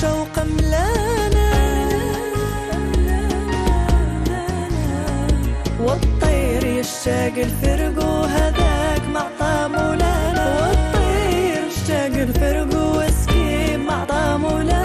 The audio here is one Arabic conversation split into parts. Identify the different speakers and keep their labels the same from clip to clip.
Speaker 1: بالشوق ملانا، والطير يشتاق الفرق وهذاك معطى مولانا، والطير يشتاق الفرق واسكي معطى مولانا.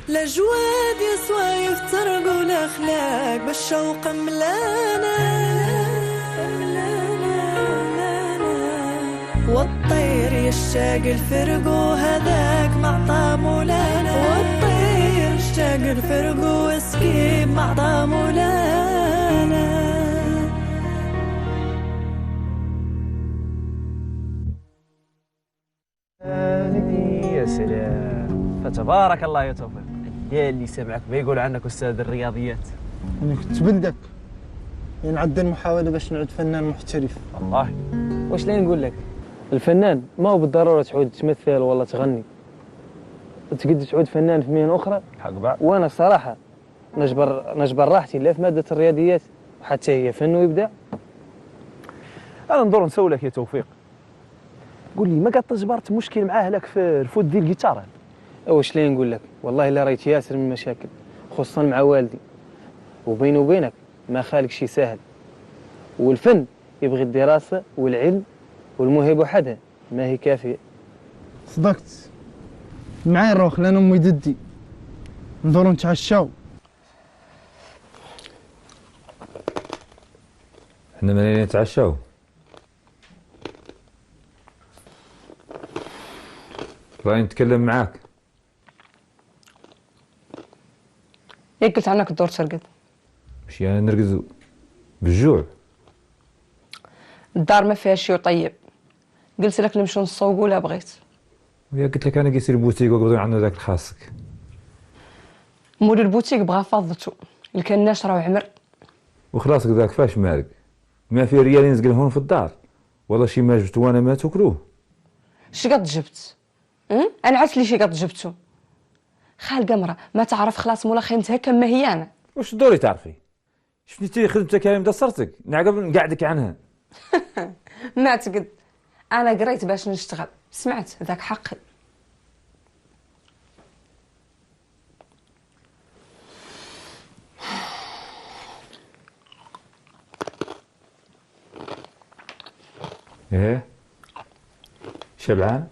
Speaker 1: الأجواد يسوى يفترقوا الأخلاق بالشوق ملانا، والطير يشتاق الفرق وهذاك معطى مولانا، والطير يشتاق الفرق واسكي معطى مولانا.
Speaker 2: يا سلام، فتبارك الله يا توفيق. يا اللي سمعك بيقول عنك أستاذ الرياضيات.
Speaker 3: أنا كنت بلدك نعدل محاولة باش نعود فنان محترف.
Speaker 2: والله واش لين نقول لك، الفنان ما هو بالضرورة تعود تمثل ولا تغني، تقدر تعود فنان في مهنة أخرى.
Speaker 4: حق بعض.
Speaker 2: وأنا صراحة نجبر راحتي لا في مادة الرياضيات وحتى هي فن وإبداع.
Speaker 4: أنا ندور نسولك يا توفيق، قول لي ما قد تجبرت مشكل معاه لك في الفوت ديال الجيتار؟
Speaker 2: واش لين نقول لك، والله إلا ريت ياسر من المشاكل خصوصا مع والدي، وبيني وبينك ما خالك شي سهل، والفن يبغي الدراسة والعلم والموهبة وحدها ما هي كافية.
Speaker 3: صدقت معايا نروح لأن أمي ضدي، ندورو نتعشاو.
Speaker 5: حنا مالين نتعشاو. راني نتكلم معاك.
Speaker 6: ياك قلت عنك الدور ترقد؟
Speaker 5: ماشي انا نرقدو بالجوع.
Speaker 6: الدار ما فيها شي طيب، قلت لك نمشيو نصوقوا لا بغيت.
Speaker 5: ويا قلت لك انا كيسير بوتيك وقبضوا عندنا داك خاصك.
Speaker 6: مول البوتيك بغا فضته، الكناش راه عمر.
Speaker 5: وخلاص ذاك فاش مالك؟ ما في ريال ينزقل هون في الدار ولا شي ما جبت وانا ما تاكلوه.
Speaker 6: شقد جبت؟ انا عرفت لي شقد جبتو. خال قمره ما تعرف خلاص مولا خيمتها كما هي. انا
Speaker 5: واش دوري تعرفي؟ شفتي خدمتك كامل دصرتك نعقب نقعدك عنها.
Speaker 6: ما تقد، انا قريت باش نشتغل، سمعت ذاك حقي.
Speaker 5: ايه شبعان؟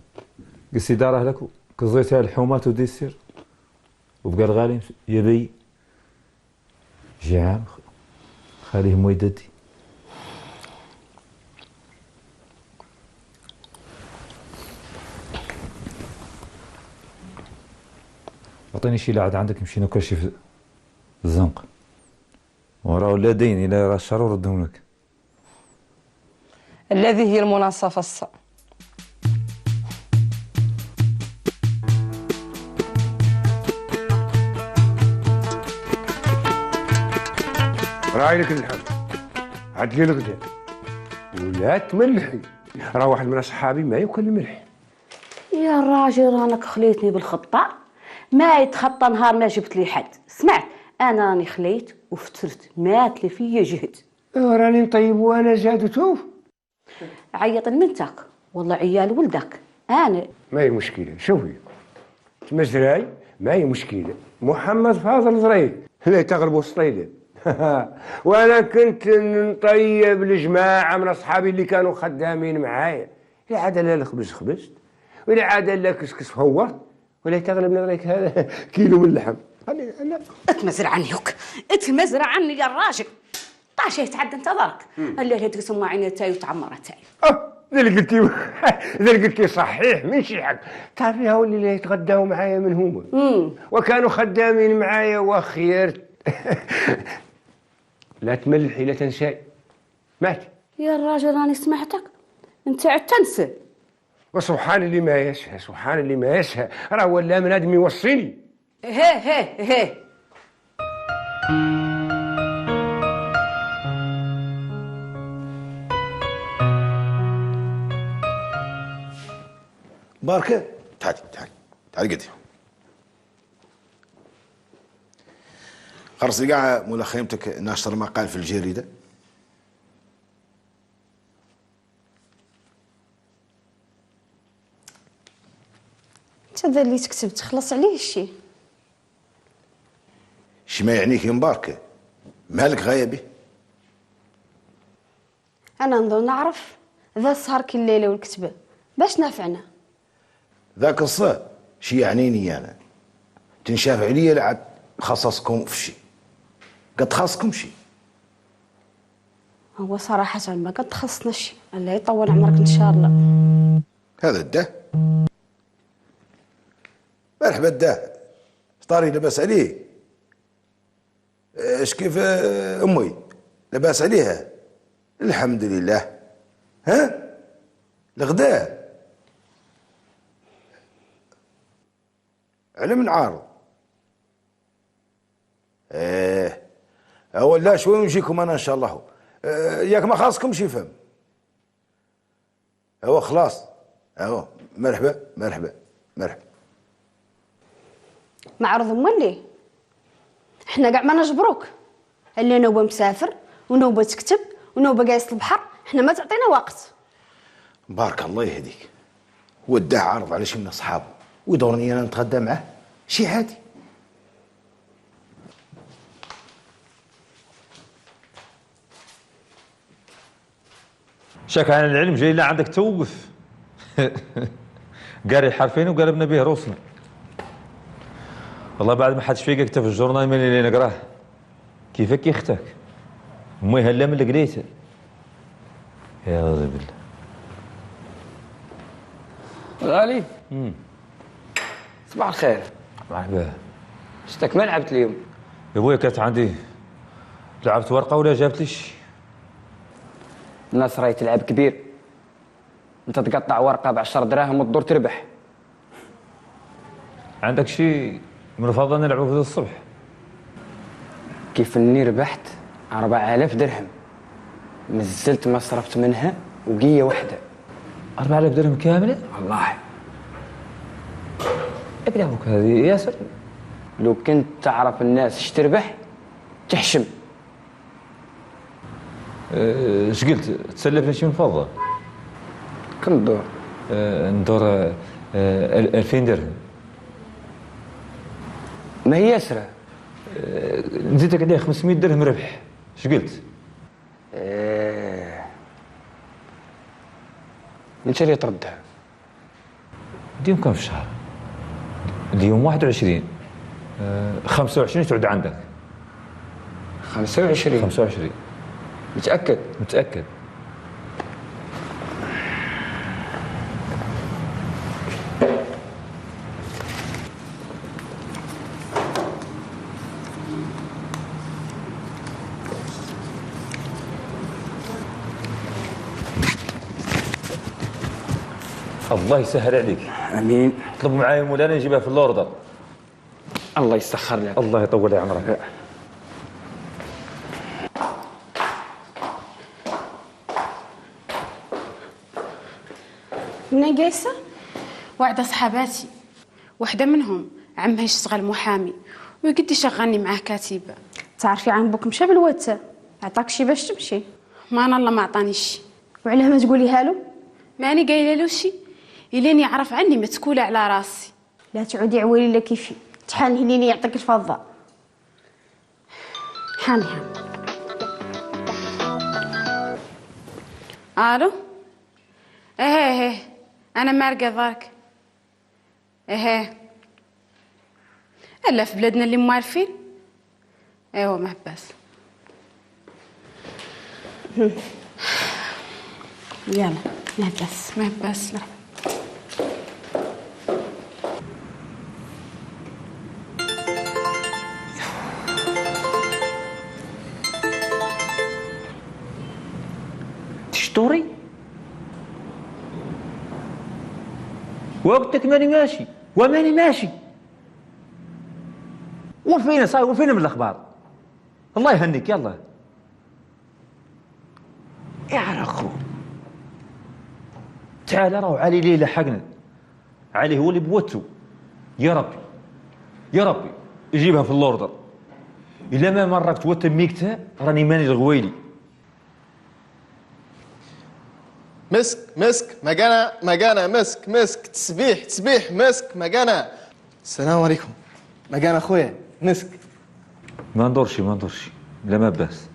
Speaker 5: قصي دار اهلك كزيتها الحومات وديسير وبقى الغالي يبي جيعان خليه مويدتي. اعطيني شي لاعد عندك نمشي ناكل شي في الزنق وراه ولا دين الى راه الشهر وردهم لك.
Speaker 6: الذي هي المناصفة الصا.
Speaker 7: راعي لك اللحم، عدلي الغداء ولا تملحي، راه واحد من اصحابي ما ياكل الملح.
Speaker 8: يا راجل رانك خليتني بالخطة، ما يتخطى نهار ما جبت لي حد. سمعت انا راني خليت وفترت، مات لي فيا جهد.
Speaker 7: راني نطيب وانا زاد توف.
Speaker 8: عيط لمنتك والله عيال ولدك. انا
Speaker 7: ما هي مشكلة، شوفي تمزراي ما هي مشكلة، محمد فاضل زريد لا تغلبوا الصيدة. وانا كنت نطيب الجماعة من اصحابي اللي كانوا خدامين معايا، لا عاد لا الخبز خبزت ولا عاد لا كسكس فورت ولا تغلب نظريك هذا كيلو من اللحم. خلي لا
Speaker 8: اتمزر عني هوك، اتمزر عني يا الراجل. طاشي يتعدى انت ضرك اللي هديك سمى عينتاي وتعمرتاي.
Speaker 7: ذا اللي قلتي ذا اللي قلتي صحيح ماشي حق. تعرفي هاو اللي يتغداو معايا من هما وكانوا خدامين معايا وخير. لا تملحي لا تنساي مات.
Speaker 8: يا الراجل راني سمعتك انت عاد تنسى.
Speaker 7: وسبحان اللي ما يسهى، سبحان اللي ما يسهى، راه ولا من ادم يوصيني.
Speaker 8: هي
Speaker 9: باركة تعالي تعالي تعالي قدي. خلصي قاعة مولا خيمتك ناشر مقال في الجريدة.
Speaker 8: انت ذا اللي تكتب تخلص عليه الشي.
Speaker 9: شي ما يعنيك يا مباركة؟ مالك غايبة؟
Speaker 8: انا نظن نعرف ذا السهر كل ليلة والكتبة باش نافعنا.
Speaker 9: ذاك الصاد شي يعنيني انا. تنشاف عليا لعد خصصكم في شي. قد خاصكم شي.
Speaker 8: هو صراحة ما قد خصنا شي، الله يطول عمرك ان شاء الله.
Speaker 9: هذا الده مرحبا الده. طاري لباس عليه؟ ايش كيف امي لباس عليها؟ الحمد لله. ها الغداء على من عارض. ولا شوي ونجيكم انا ان شاء الله. ياك ما خاصكم شي فهم. خلاص. مرحبا مرحبا مرحبا.
Speaker 8: معرض مولي احنا قاع ما نجبروك، اللي نوبه مسافر ونوبه تكتب ونوبه جالس البحر، احنا ما تعطينا وقت.
Speaker 9: بارك الله يهديك. وداه عرض على شي من اصحابه ويدورني انا نتغدى معاه، شي عادي.
Speaker 5: شاك عن العلم جاي لا عندك توقف. قاري حرفين وقلبنا به روسنا. والله بعد ما حدش فيك كتب الجورنال من اللي نقراه. كيفك يختك؟ امي هلا من اللي قريته. يا رضي بالله.
Speaker 10: غالي. صباح الخير.
Speaker 5: مرحبا.
Speaker 10: شتك ما لعبت اليوم؟
Speaker 5: يا ابويا كانت عندي لعبت ورقه ولا جابت لي شي.
Speaker 10: الناس راهي تلعب كبير، انت تقطع ورقه ب10 دراهم وتدور تربح.
Speaker 5: عندك شي من الفضل نلعبوا في الصبح؟
Speaker 10: كيف اني ربحت 4000 درهم، نزلت ما صرفت منها وقيه واحده.
Speaker 5: 4000 درهم كامله؟
Speaker 10: والله.
Speaker 5: ابن ابوك هذه ياسر.
Speaker 10: لو كنت تعرف الناس ايش تربح تحشم.
Speaker 5: ايش قلت؟ تسلفني شي من فضة؟
Speaker 10: كم ندور؟
Speaker 5: ندور 2000 درهم.
Speaker 10: ما هي يسرى.
Speaker 5: نزيدك عليه 500 درهم ربح، ايش قلت؟
Speaker 10: انت اللي تردها.
Speaker 5: اليوم كم في الشهر؟ اليوم 21. 25 تعود عندك.
Speaker 10: 25.
Speaker 5: 25.
Speaker 10: متأكد؟
Speaker 5: متأكد. الله يسهل عليك.
Speaker 10: امين.
Speaker 5: اطلبوا معايا مولانا نجيبها في الاوردر.
Speaker 10: الله يسخر لك.
Speaker 5: الله يطول عمرك.
Speaker 11: منين جايسة؟ واحدة صحاباتي، واحدة منهم عمها يشتغل محامي ويقد يشغلني معاه كاتبة.
Speaker 8: تعرفي عن بوك مشى بالواتساب، عطاك شي باش تمشي؟
Speaker 11: ما انا الله ما عطاني شي.
Speaker 8: وعلاه ما تقوليها له؟
Speaker 11: ماني قايله له شي، إلين يعرف عني متكولة على راسي.
Speaker 8: لا تعودي عويلي لا كيفي، تحاني ليني يعطيك الفضة. حانها.
Speaker 11: الو. ايه انا مارقه ضاك. ايه لا في بلادنا اللي موالفين. ايوا مهباس.
Speaker 8: يلا مهباس
Speaker 11: مهباس. لا
Speaker 5: تشطوري وقتك ماني ماشي وماني ماشي. وفينا صاير وفينا من الاخبار. الله يهنيك يلا يا اخو. تعال راهو علي ليه لحقنا. علي هو اللي بوتو. يا ربي يا ربي يجيبها في اللوردر. الا ما مرك توتم ميكتها راني ماني الغويلي.
Speaker 12: مسك مسك مكانة مسك تسبيح مسك مكانة. السلام عليكم مكانة خويا مسك.
Speaker 5: ما ندورش لا ما باس.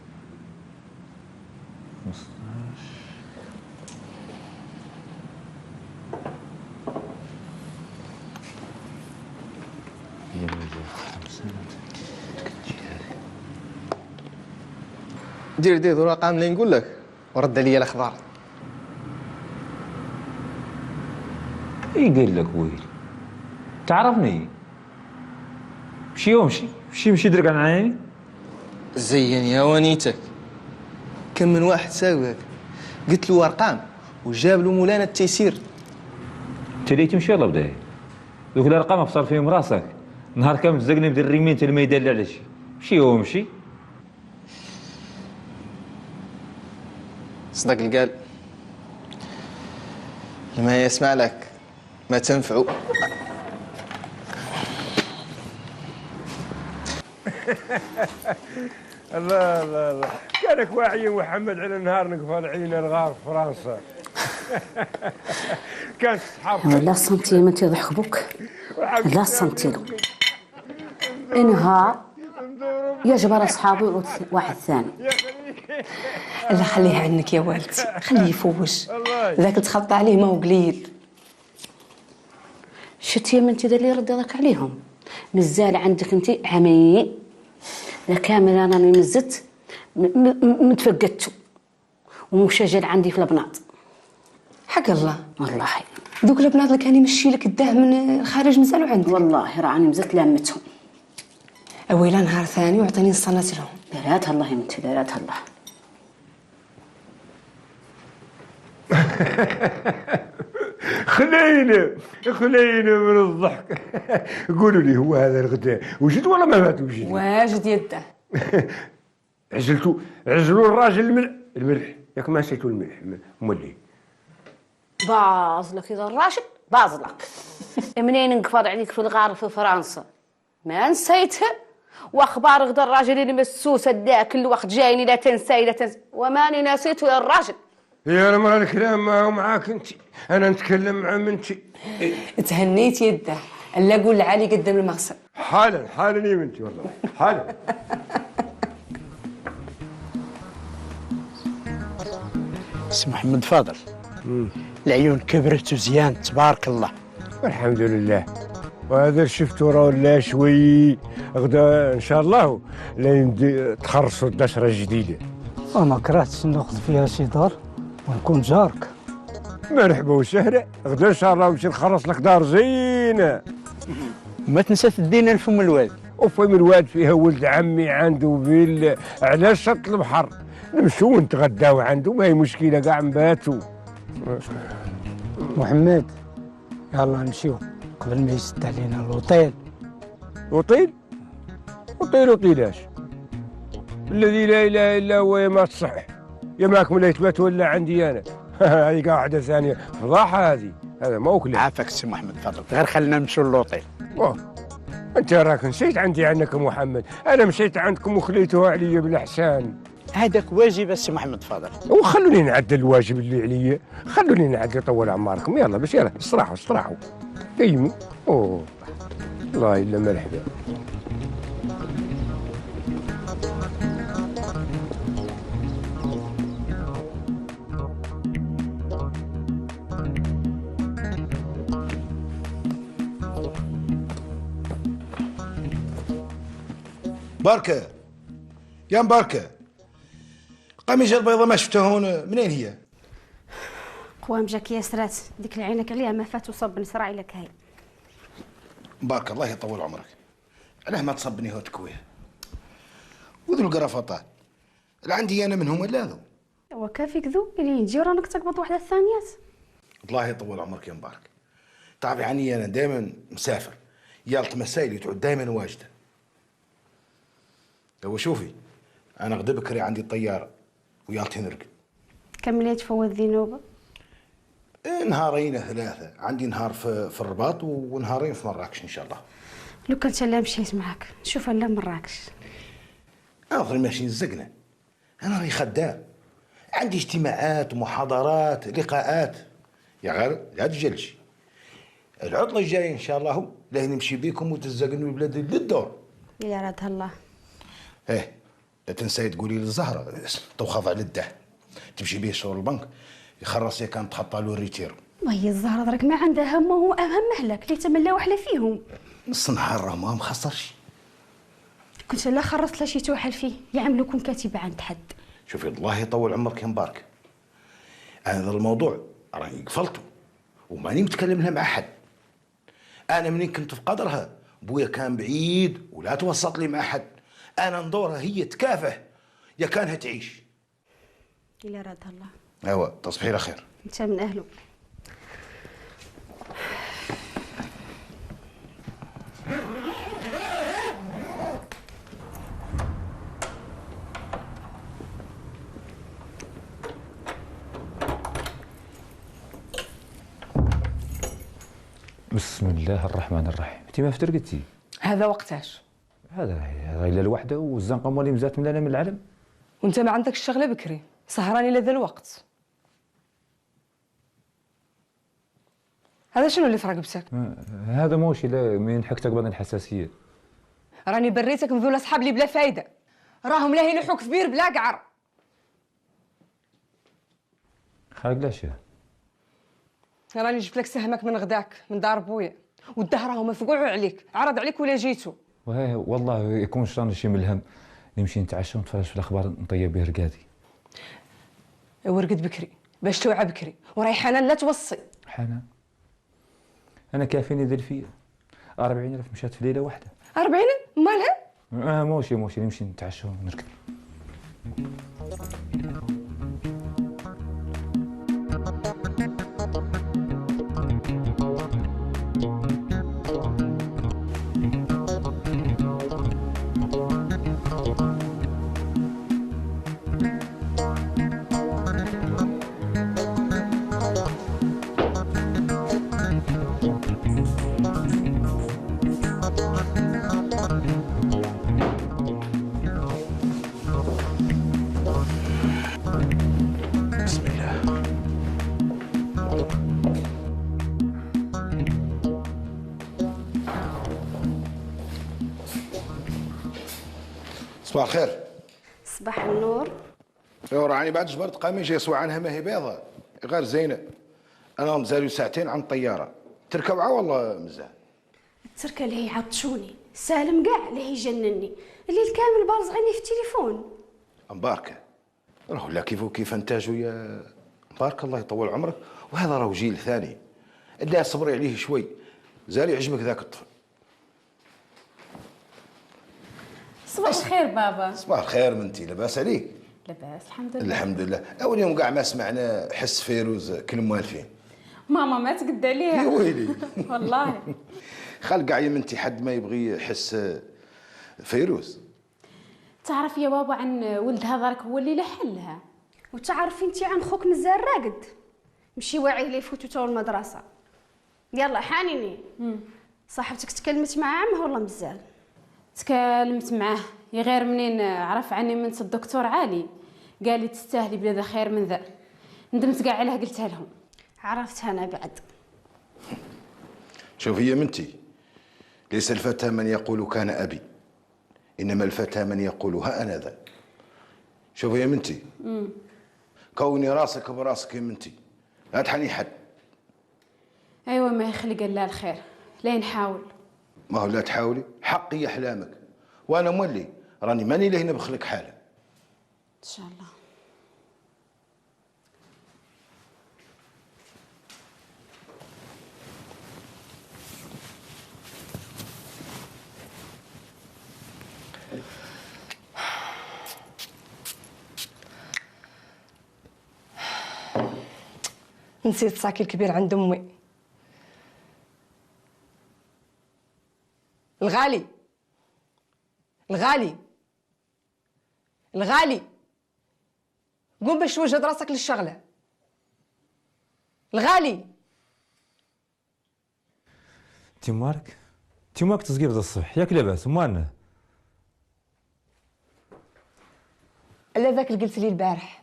Speaker 12: دير رقم اللي نقول لك ورد عليا الاخبار.
Speaker 5: اي قال لك ويلي تعرفني. مشي درك عن عيني.
Speaker 12: زين يا ونيتك. كم من واحد ساويك قلت له ارقام وجاب له مولانا التيسير.
Speaker 5: تلي تمشي يلا بداي. دوك الارقام افصل فيهم راسك. نهار كامل تزقني بدير الريمين تل ما يدل على شي. مشي
Speaker 12: صدق القال لما يسمع لك ما تنفعوا.
Speaker 7: الله كانك واعي محمد على النهار نقفل علينا الغار في فرنسا. كان صحاب
Speaker 8: لا سنتيمنت يضحك بوك لا سنتيلو انهار يجبر اصحابي واحد ثاني.
Speaker 6: لا خليها عنك يا والدتي، خليه يفوش. ذاك تخطى عليه ما هو قليل.
Speaker 8: شتي من انت اللي رد ذاك عليهم مازال عندك انت عمي. لا كامل انا مزت متفقدتو ومشجل عندي في البناط.
Speaker 6: حق الله
Speaker 8: والله
Speaker 6: دوك البنات اللي كان يمشي لك الداه من الخارج مازالوا عندك.
Speaker 8: والله راني مزت لامتهم.
Speaker 6: اويلا نهار ثاني وعطيني نصنت لهم.
Speaker 8: دارات الله يا بنتي دارات الله.
Speaker 7: خلينا من الضحك. قولوا لي هو هذا الغداء وجد ولا ما فات وجد؟
Speaker 6: واجد يده.
Speaker 7: عزلوا الراجل الملح ياك ما نسيتوا الملح مولي.
Speaker 8: باظ لك اذا الراشد باظ لك. منين نقفر عليك في الغار في فرنسا ما نسيتها. واخبار غدا الراجل اللي مسوس دا كل وقت جايني لا تنساي وماني نسيته يا الراجل.
Speaker 7: يا المرا الكلام ما هو معاك انت. انا نتكلم مع بنتي.
Speaker 6: تهنيت يده الا قول لعلي قدام المغسل.
Speaker 7: حالا يا بنتي والله حالا.
Speaker 13: سي محمد فاضل العيون كبرت وزيان تبارك الله.
Speaker 7: الحمد لله. وهذا شفتوا راه لا شوي غدا ان شاء الله لا تخرصوا الدشره الجديده.
Speaker 13: انا كرهت ناخذ فيها شي دار ونكون جارك.
Speaker 7: مرحبا وسهلا. غدا ان شاء الله نمشي نخلص لك دار زينه.
Speaker 13: ما تنسى تدينا الفم الواد.
Speaker 7: وفم الواد فيها ولد عمي عنده فيل على شط البحر. نمشيو نتغداو عنده ما هي مشكله كاع نباتو.
Speaker 13: محمد يلا نمشيو قبل ما يسد علينا الوطيل.
Speaker 7: وطيلاش الذي لا اله الا هو يا ما تصح يا ماكم لا يتبات ولا عندي انا. هذه قاعده ثانيه فضاحه هذه. هذا ما هو كلام.
Speaker 13: عافاك سي محمد فضل غير خلينا نمشيو للوطيل.
Speaker 7: انت راك نسيت عندي عنك محمد. انا مشيت عندكم وخليتوها عليا بالاحسان.
Speaker 13: هذاك واجب السي محمد فاضل.
Speaker 7: وخلوني نعدل الواجب اللي عليا. خلوني نعدل طول عماركم. يلا باش يلا استراحوا قيموا. الله الا مرحبا.
Speaker 9: بركة يا مباركة، قميجة البيضة ما شفتها هون، منين هي؟
Speaker 14: قوام جاك يا سرات، ديك العينك عليها ما فات وصب نسرع لك هاي.
Speaker 9: مبارك الله يطول عمرك، علاه ما تصبني هو تكويه وذو القرفطات اللي عندي انا منهم ولا ذو؟
Speaker 14: وكافيك ذو اللي يجي رانك تقبض واحدة الثانيات.
Speaker 9: الله يطول عمرك يا مبارك. تعرفي عني انا دائما مسافر، يالت مسائل تعود دائما واجده. هو شوفي انا غدا بكري عندي طياره ويالتي نرقد.
Speaker 14: كم اللي تفوت ذي نوبة؟
Speaker 9: نهارين ثلاثه، عندي نهار في الرباط ونهارين في مراكش ان شاء الله.
Speaker 14: لو كنت لا مشيت معاك شوف لا مراكش.
Speaker 9: انا ماشي نزقنا، انا راني خدام، عندي اجتماعات ومحاضرات لقاءات. يا غير لا تجلش، العطله الجايه ان شاء الله لا نمشي بيكم وتزقنوا البلاد للدور.
Speaker 14: يا راد الله.
Speaker 9: ايه لا تنساي تقولي للزهره تو خاضع للده تمشي بيه شغل البنك يخرص كان تحط له الريتيرو.
Speaker 14: وهي الزهره درك ما عندها هم وهو اهم لك اللي تملا وحله فيهم.
Speaker 9: نص نهار راه ما مخسرش.
Speaker 14: كنت لا خرصت لا شي توحل فيه يعملوكم كاتبه عند حد.
Speaker 9: شوفي الله يطول عمرك يا مبارك، هذا الموضوع راني قفلته وماني متكلم لها مع حد. انا منين كنت في قدرها بويا كان بعيد ولا توسط لي مع حد، انا ندورها هي تكافح يا كانها تعيش.
Speaker 14: الى راد الله.
Speaker 9: ايوا تصبحي على خير.
Speaker 14: انت من اهله.
Speaker 5: بسم الله الرحمن الرحيم. انت ما فترقتي؟
Speaker 6: هذا وقتاش؟
Speaker 5: هذا الا الوحده والزنقه مولي مزات من من العلم.
Speaker 6: وانت ما عندك الشغله بكري، سهراني لذا الوقت. هذا شنو اللي في رقبتك؟
Speaker 5: هذا موشي لا من حكتك بعض الحساسيه.
Speaker 6: راني بريتك من ذول اصحاب اللي بلا فايده، راهم لا يلحوك في بير بلا قعر.
Speaker 5: خارج لا شي.
Speaker 6: راني جبت لك سهمك من غداك من دار بويا، والدهر راهو مفقوع عليك، عرض عليك ولا جيتو.
Speaker 5: والله يكون شران شي من الهم نمشي نتعشى ونتفرج في الاخبار نطيب به رقادي.
Speaker 6: ورقد بكري باش توعى بكري، وريحانه لا توصي.
Speaker 5: حنان انا كافيني ذي الفيه 40,000 مشات في ليله واحده.
Speaker 6: 40 مالها؟
Speaker 5: موشي نمشي نتعشى ونركب.
Speaker 9: صباح الخير.
Speaker 14: صباح النور.
Speaker 9: راني بعد جبرت قميص يسوى عنها ما هي بيضة غير زينة. أنا مازالوا ساعتين عن الطيارة، تركب والله مزال.
Speaker 14: التركة اللي هي عطشوني، سالم كاع اللي هي جنني، الليل كامل بارز عيني في التليفون.
Speaker 9: مباركة راهو لا كيف وكيف انتاجوا يا مبارك الله يطول عمرك، وهذا راهو جيل ثاني. لا صبري عليه شوي، زال يعجبك ذاك الطفل.
Speaker 11: صباح الخير بابا.
Speaker 9: صباح الخير بنتي، لاباس عليك؟
Speaker 11: لاباس الحمد لله.
Speaker 9: الحمد لله. اول يوم كاع ما سمعنا حس فيروز كل موالفين.
Speaker 11: ماما ما تقد عليها.
Speaker 9: يا ويلي
Speaker 11: والله.
Speaker 9: خل كاع يا بنتي حد ما يبغي يحس فيروز.
Speaker 11: تعرف يا بابا عن ولدها ذاك هو اللي لحلها.
Speaker 14: وتعرفي انت عن خوك مزال راقد، مشي واعي لي يفوتوا تو المدرسه. يلا حانيني. صاحبتك تكلمت مع عمها ولا مزال؟
Speaker 11: تكلمت معاه، يا غير منين عرف عني من الدكتور علي، قال لي تستاهلي بلا خير من ذا. ندمت كاع عليها قلتها لهم.
Speaker 14: عرفتها انا بعد.
Speaker 9: شوفي يا بنتي، ليس الفتى من يقول كان ابي، انما الفتى من يقول ها انا ذا. شوفي يا بنتي، كوني راسك براسك يا بنتي، لا تحني حد.
Speaker 11: ايوه ما يخلق الا الخير، لا نحاول.
Speaker 9: ما هو لا تحاولي، حقي احلامك، وانا مولي راني ماني لهنا بخلك حاله.
Speaker 11: ان شاء الله.
Speaker 6: نسيت صاكي الكبير عند امي. الغالي الغالي الغالي، قوم باش توجد راسك للشغله. الغالي
Speaker 5: تيمارك تصقير ذا الصبح ياك لاباس مالنا؟
Speaker 6: الا ذاك اللي قلت لي البارح،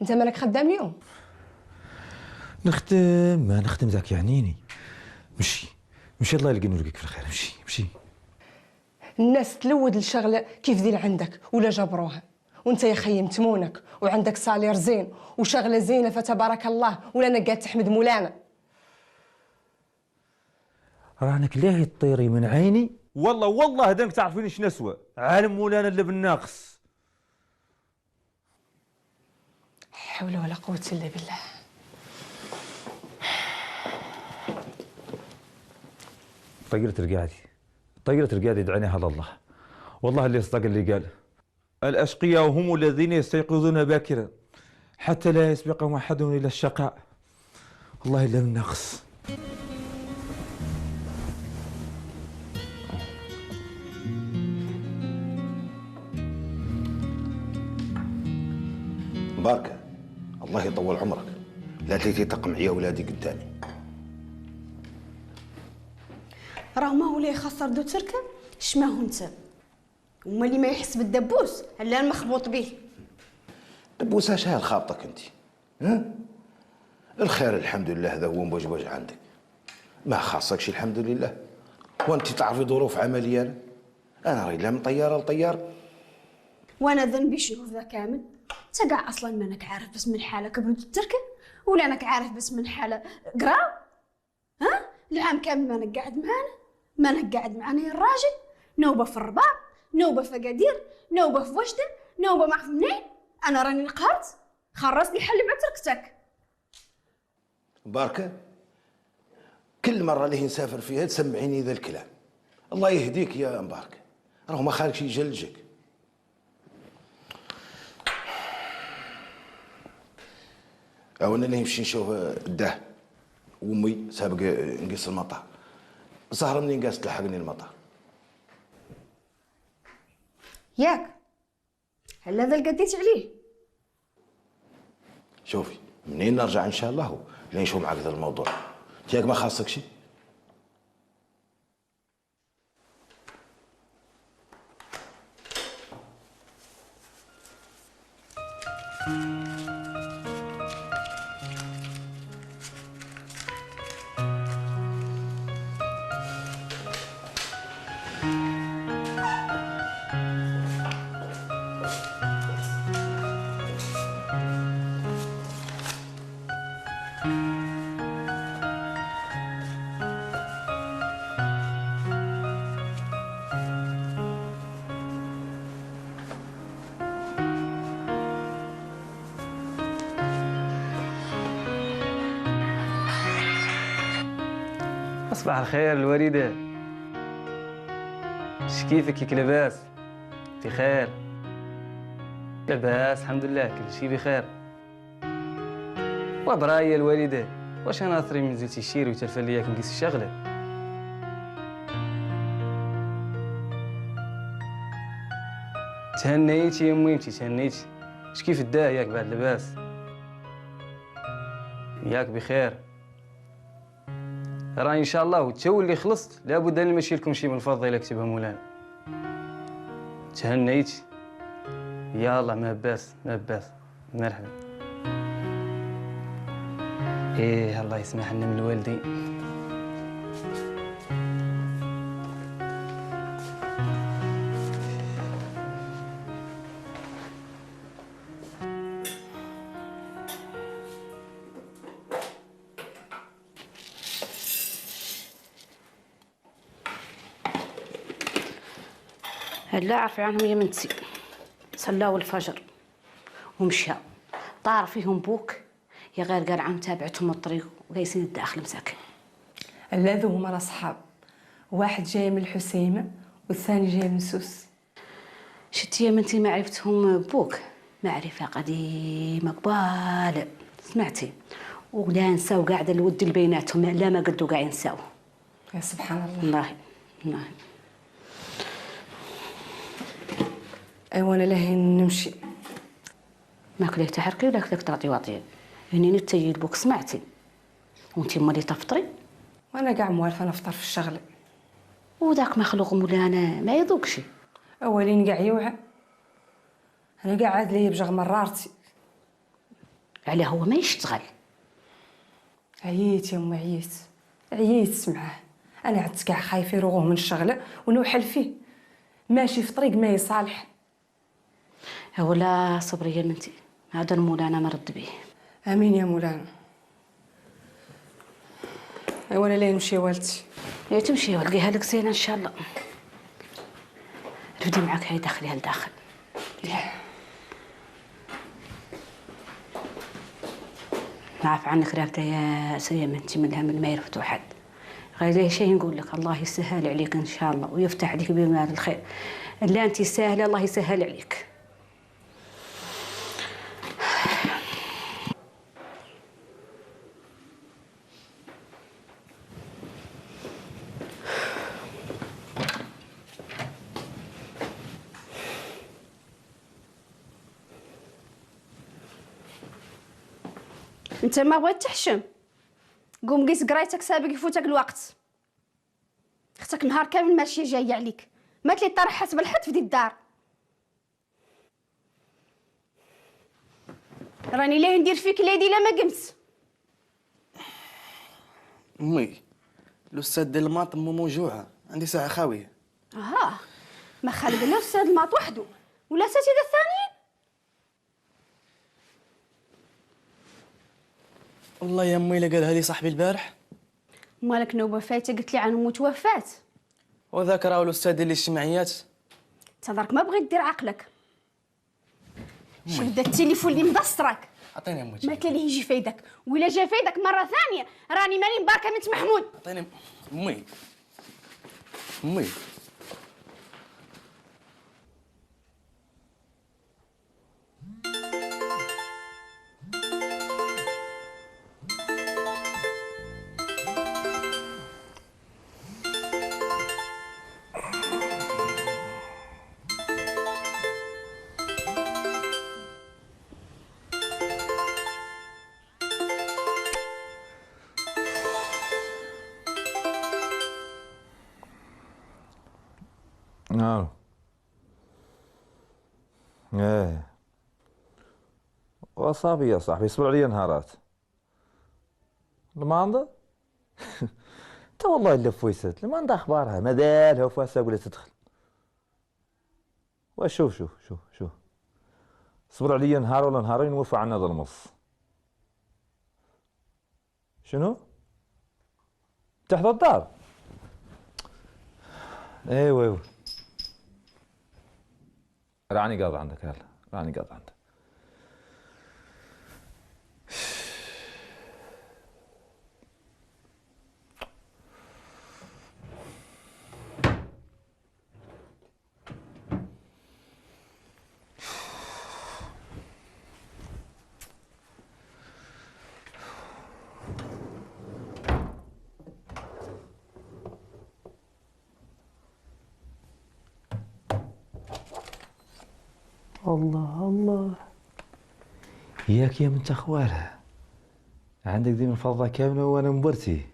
Speaker 6: انت مالك خدام اليوم؟
Speaker 5: نخدم ما نخدم ذاك يعنيني. مشي الله يلقى نورك في الخير. مشي.
Speaker 6: الناس تلود الشغله كيف دير عندك ولا جبروها، وانت يا خيي متمونك وعندك صالير زين وشغله زينه فتبارك الله، ولا انا قاعد تحمد مولانا.
Speaker 5: رانك ليه تطيري من عيني؟ والله هذاك تعرفين ايش نسوى عالم مولانا اللي بالناقص.
Speaker 6: حول ولا قوه الا بالله.
Speaker 5: طيرت القعدة دعيناها لله. والله اللي صدق اللي قال الأشقياء هم الذين يستيقظون باكرا حتى لا يسبقهم أحد إلى الشقاء. والله إلا من نقص.
Speaker 9: مباركة الله يطول عمرك، لا تيجي تقمعي أولادي قدامي.
Speaker 14: راه ما هو اللي يخسر دو تركه شماهو انت، وما اللي ما يحس بالدبوس الا المخبوط به.
Speaker 9: دبوس اش خابطك انت؟ ها؟ الخير الحمد لله هذا هو مبوج عندك، ما خاصكش الحمد لله. وانت تعرفي ظروف عمليه انا راهي لا من طياره لطيار.
Speaker 14: وانا ذنبي شنو في ذا كامل؟ انت كاع اصلا مانك عارف بس من حاله كبرت التركه، ولا انك عارف بس من حاله قرا؟ ها؟ العام كامل مانك قاعد معنا يا الراجل. نوبه في الرباط، نوبه في قدير، نوبه في وجده، نوبه ما عرف منين. انا راني نقهرت، خرصني حل مع تركتك.
Speaker 9: مباركه كل مره اللي نسافر فيها تسمعيني ذا الكلام. الله يهديك يا مباركه، راهو ما خالكش يجلجك. او انا نمشي نشوف الداه وامي سابق نقيس المطار. الزهره منين قاس تلحقني المطار؟
Speaker 14: ياك هلا ذا القديت عليه.
Speaker 9: شوفي منين نرجع ان شاء الله لين نشوف معك ذا الموضوع. ياك ما خاصك شي؟
Speaker 2: صباح الخير الوالدة، كيفك ياك لاباس؟ بخير؟ لاباس الحمد لله كل شيء بخير. وبرايا الوالدة، واش انا اثري من زلتي الشيري وتلفى لياك نقيس الشغلة؟ تهنيتي يا ميمتي تهنيتي. اش كيف الداه ياك بعد لاباس؟ ياك بخير؟ راه ان شاء الله تو اللي خلصت لابد ان نمشي لكم شي من الفضيله كتبها مولانا. تهنيتي؟ يلا ما باس مرحبا. ايه الله يسمح لنا من الوالدين.
Speaker 8: لا عرفي عنهم يا منتي، صلاوا الفجر ومشى، طار فيهم بوك يا غير قال عم تابعتهم الطريق وقايسين الداخل مساكن.
Speaker 6: لا هما راه صحاب، واحد جاي من الحسيمه والثاني جاي من سوس.
Speaker 8: شتي يا منتي معرفتهم بوك معرفه قديمه قبال، سمعتي؟ ولا نساو قاعده الود اللي بيناتهم، لا ما قدوا قاع ينساو.
Speaker 6: يا سبحان الله.
Speaker 8: والله والله.
Speaker 6: ايوا انا لهين نمشي.
Speaker 8: ماكلك تحرقي ولا كلك تعطي واطيه؟ يعني نتيجي بوك سمعتي؟ وانتي مالي تفطري؟
Speaker 6: وانا كاع موالفه نفطر في الشغل.
Speaker 8: وذاك مخلوق مولانا ما يذوقش.
Speaker 6: اولين كاع يوعى، انا كاع عاد ليا بجغ مرارتي.
Speaker 8: علاه هو ما يشتغل؟
Speaker 6: عييت يا امي عييت معاه. انا عدت كاع خايفه يروغوه من الشغله ونوحل فيه، ماشي في طريق ما يصالح.
Speaker 8: ولا صبري يا بنتي، هذا المولانا مرد به.
Speaker 6: امين يا مولانا. ايوا انا لين نمشي والدتي.
Speaker 8: يا تمشي والقيها لك زينه ان شاء الله. رفدي معاك هاي داخليها لداخل. نعرف عنك راكده يا سيما انت من الهم ما يرفدوا حد. غير شيء نقول لك الله يسهل عليك ان شاء الله ويفتح عليك بمال الخير. اللي انت سهله الله يسهل عليك.
Speaker 14: انت ما بغيت تحشم، قوم قيس قرايتك سابق يفوتك الوقت. اختك نهار كامل ماشيه جايه عليك، ما تلي طرح حسب الحد في دي الدار. راني ليه ندير فيك ليدي لا ما قمت.
Speaker 12: امي الاستاذ ديال الماط مو موجوعه، عندي ساعه خاويه.
Speaker 14: ما خالق لا استاذ الماط وحده ولا اساتذه الثانيين.
Speaker 12: والله يا امي لا قالها لي صاحبي البارح.
Speaker 14: مالك نوبه فايته قلت لي عنه متوفات.
Speaker 12: وذاك راهو الاستاذ ديال الاجتماعيات.
Speaker 14: تهضرك ما بغيت دير عقلك. شوف دا التليفون اللي مدسترك.
Speaker 12: عطيني امي.
Speaker 14: ما كان يجي فايدك ولا جا فايدك مره ثانيه راني ماني مباركه بنت محمود.
Speaker 12: عطيني امي. امي
Speaker 5: نعم. ايه وصافي يا صاحبي اصبر عليا نهارات. الماندا انت والله الا فويسات الماندا اخبارها ما دالها وفاسه ولا تدخل. وشوف شوف صبر عليا نهار ولا نهارين ووفى عنا هذا المص. شنو؟ تحت الدار؟ ايوه راني قاضي عندك. يلا راني قاضي عندك. الله ياك يا بنت اخوالها عندك ذي من فضة كاملة وانا مبرتي.